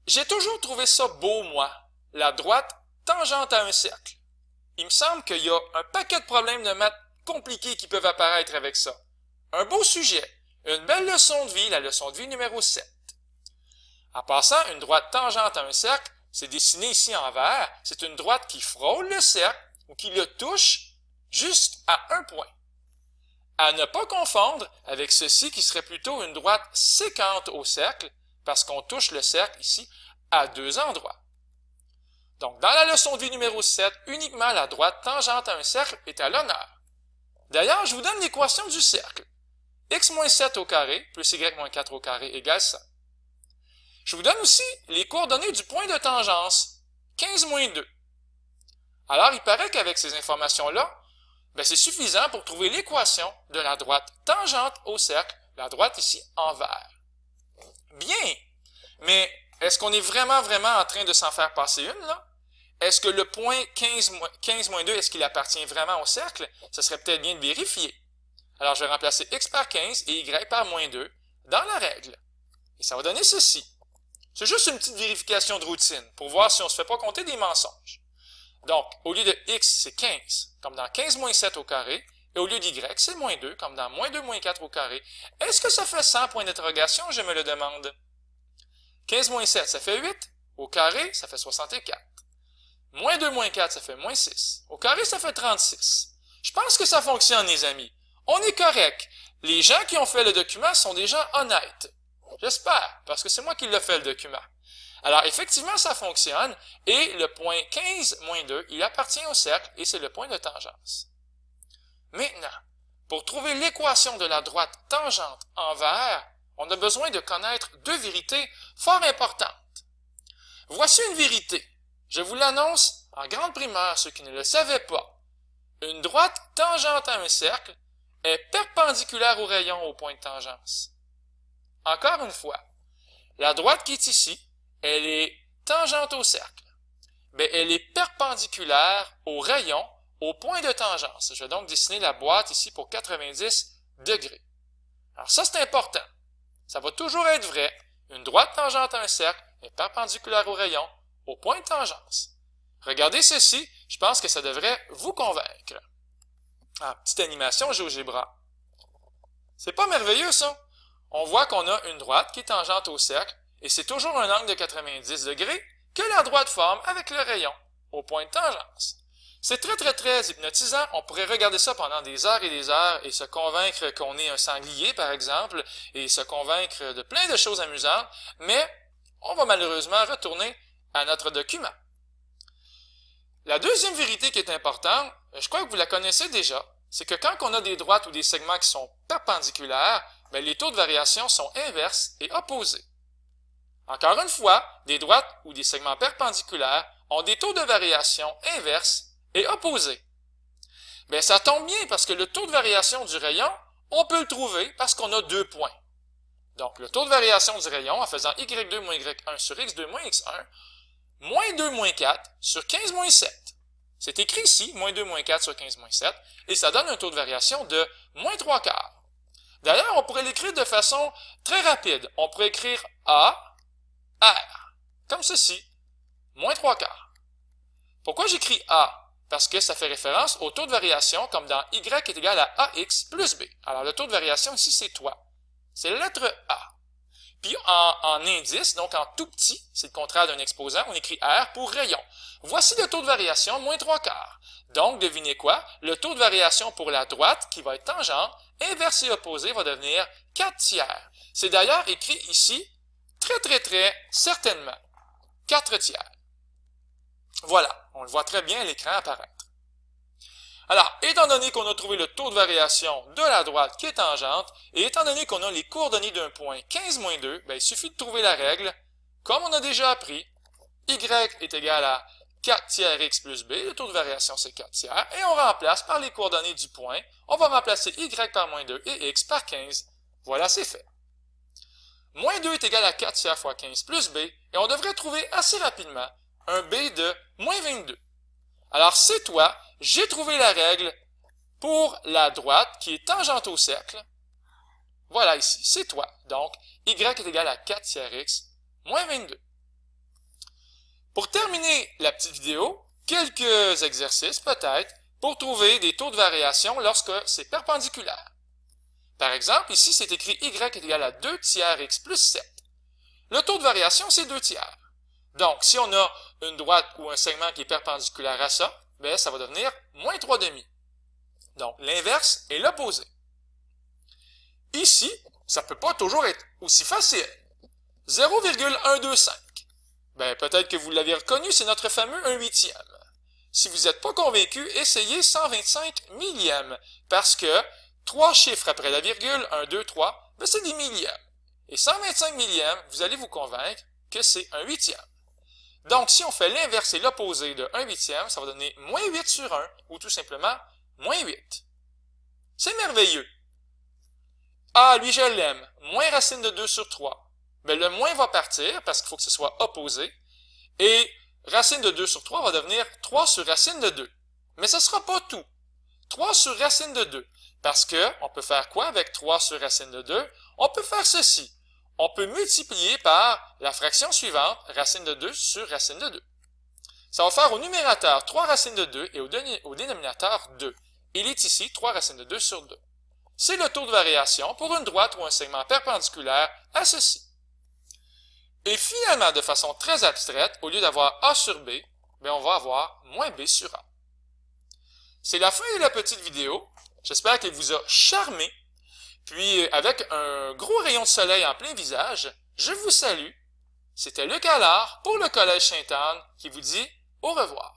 J'ai toujours trouvé ça beau, moi, la droite tangente à un cercle. Il me semble qu'il y a un paquet de problèmes de maths compliqués qui peuvent apparaître avec ça. Un beau sujet, une belle leçon de vie, la leçon de vie numéro 7. En passant, une droite tangente à un cercle, c'est dessiné ici en vert, c'est une droite qui frôle le cercle ou qui le touche juste à un point. À ne pas confondre avec ceci qui serait plutôt une droite sécante au cercle, parce qu'on touche le cercle ici à deux endroits. Donc, dans la leçon de vie numéro 7, uniquement la droite tangente à un cercle est à l'honneur. D'ailleurs, je vous donne l'équation du cercle. X-7 au carré plus Y-4 au carré égale ça. Je vous donne aussi les coordonnées du point de tangence, 15-2. Alors, il paraît qu'avec ces informations-là, c'est suffisant pour trouver l'équation de la droite tangente au cercle, la droite ici en vert. Bien, mais est-ce qu'on est vraiment en train de s'en faire passer une, là? Est-ce que le point 15-2, est-ce qu'il appartient vraiment au cercle? Ce serait peut-être bien de vérifier. Alors, je vais remplacer x par 15 et y par moins 2 dans la règle. Et ça va donner ceci. C'est juste une petite vérification de routine pour voir si on ne se fait pas compter des mensonges. Donc, au lieu de x, c'est 15, comme dans 15-7 au carré, et au lieu d'y, c'est moins 2, comme dans moins 2-4 au carré. Est-ce que ça fait 100 points d'interrogation? Je me le demande. 15-7, ça fait 8. Au carré, ça fait 64. Moins 2-4, ça fait moins 6. Au carré, ça fait 36. Je pense que ça fonctionne, les amis. On est correct. Les gens qui ont fait le document sont des gens honnêtes. J'espère, parce que c'est moi qui l'ai fait, le document. Alors, effectivement, ça fonctionne, et le point 15-2, il appartient au cercle, et c'est le point de tangence. Maintenant, pour trouver l'équation de la droite tangente en vert, on a besoin de connaître deux vérités fort importantes. Voici une vérité. Je vous l'annonce en grande primeur, ceux qui ne le savaient pas. Une droite tangente à un cercle est perpendiculaire au rayon au point de tangence. Encore une fois, la droite qui est ici, elle est tangente au cercle. Elle est perpendiculaire au rayon au point de tangence. Je vais donc dessiner la boîte ici pour 90 degrés. Alors ça, c'est important. Ça va toujours être vrai. Une droite tangente à un cercle est perpendiculaire au rayon au point de tangence. Regardez ceci, je pense que ça devrait vous convaincre. Ah, petite animation GeoGebra. C'est pas merveilleux, ça? On voit qu'on a une droite qui est tangente au cercle, et c'est toujours un angle de 90 degrés que la droite forme avec le rayon au point de tangence. C'est très hypnotisant. On pourrait regarder ça pendant des heures et des heures et se convaincre qu'on est un sanglier, par exemple, et se convaincre de plein de choses amusantes, mais on va malheureusement retourner à notre document. La deuxième vérité qui est importante, je crois que vous la connaissez déjà, c'est que quand on a des droites ou des segments qui sont perpendiculaires, les taux de variation sont inverses et opposés. Encore une fois, des droites ou des segments perpendiculaires ont des taux de variation inverses et opposés. Ça tombe bien parce que le taux de variation du rayon, on peut le trouver parce qu'on a deux points. Donc, le taux de variation du rayon en faisant y2 moins y1 sur x2 moins x1, moins 2 moins 4 sur 15 moins 7. C'est écrit ici, moins 2 moins 4 sur 15 moins 7, et ça donne un taux de variation de moins 3 quarts. D'ailleurs, on pourrait l'écrire de façon très rapide. On pourrait écrire A, R, comme ceci, moins 3 quarts. Pourquoi j'écris A? Parce que ça fait référence au taux de variation comme dans y est égal à ax plus b. Alors, le taux de variation ici, c'est toi. C'est la lettre A. Puis, en indice, donc en tout petit, c'est le contraire d'un exposant, on écrit R pour rayon. Voici le taux de variation, moins 3 quarts. Donc, devinez quoi? Le taux de variation pour la droite, qui va être tangente, inverse et opposé, va devenir 4 tiers. C'est d'ailleurs écrit ici, très certainement, 4 tiers. Voilà, on le voit très bien à l'écran apparaître. Alors, étant donné qu'on a trouvé le taux de variation de la droite qui est tangente, et étant donné qu'on a les coordonnées d'un point 15-2, il suffit de trouver la règle. Comme on a déjà appris, y est égal à 4 tiers x plus b, le taux de variation c'est 4 tiers, et on remplace par les coordonnées du point, on va remplacer y par moins 2 et x par 15. Voilà, c'est fait. Moins 2 est égal à 4 tiers fois 15 plus b, et on devrait trouver assez rapidement un b de moins 22. Alors, c'est toi, j'ai trouvé la règle pour la droite qui est tangente au cercle. Voilà ici, c'est toi. Donc, y est égal à 4 tiers x moins 22. Pour terminer la petite vidéo, quelques exercices peut-être pour trouver des taux de variation lorsque c'est perpendiculaire. Par exemple, ici c'est écrit y est égal à 2 tiers x plus 7. Le taux de variation c'est 2 tiers. Donc, si on a une droite ou un segment qui est perpendiculaire à ça, ben, ça va devenir moins 3 demi. Donc, l'inverse est l'opposé. Ici, ça ne peut pas toujours être aussi facile. 0,125. Ben, peut-être que vous l'avez reconnu, c'est notre fameux 1 huitième. Si vous n'êtes pas convaincu, essayez 125 millièmes, parce que 3 chiffres après la virgule, 1, 2, 3, ben, c'est des millièmes. Et 125 millièmes, vous allez vous convaincre que c'est 1 huitième. Donc, si on fait l'inverse et l'opposé de 1 huitième, ça va donner moins 8 sur 1, ou tout simplement, moins 8. C'est merveilleux. Ah, lui, je l'aime. Moins racine de 2 sur 3. Ben, le moins va partir, parce qu'il faut que ce soit opposé. Et racine de 2 sur 3 va devenir 3 sur racine de 2. Mais ce ne sera pas tout. 3 sur racine de 2. Parce que, on peut faire quoi avec 3 sur racine de 2? On peut faire ceci. On peut multiplier par la fraction suivante, racine de 2 sur racine de 2. Ça va faire au numérateur 3 racines de 2 et au dénominateur 2. Il est ici 3 racines de 2 sur 2. C'est le taux de variation pour une droite ou un segment perpendiculaire à ceci. Et finalement, de façon très abstraite, au lieu d'avoir A sur B, on va avoir moins B sur A. C'est la fin de la petite vidéo. J'espère qu'elle vous a charmé. Puis, avec un gros rayon de soleil en plein visage, je vous salue. C'était Luc Allard pour le Collège Sainte-Anne qui vous dit au revoir.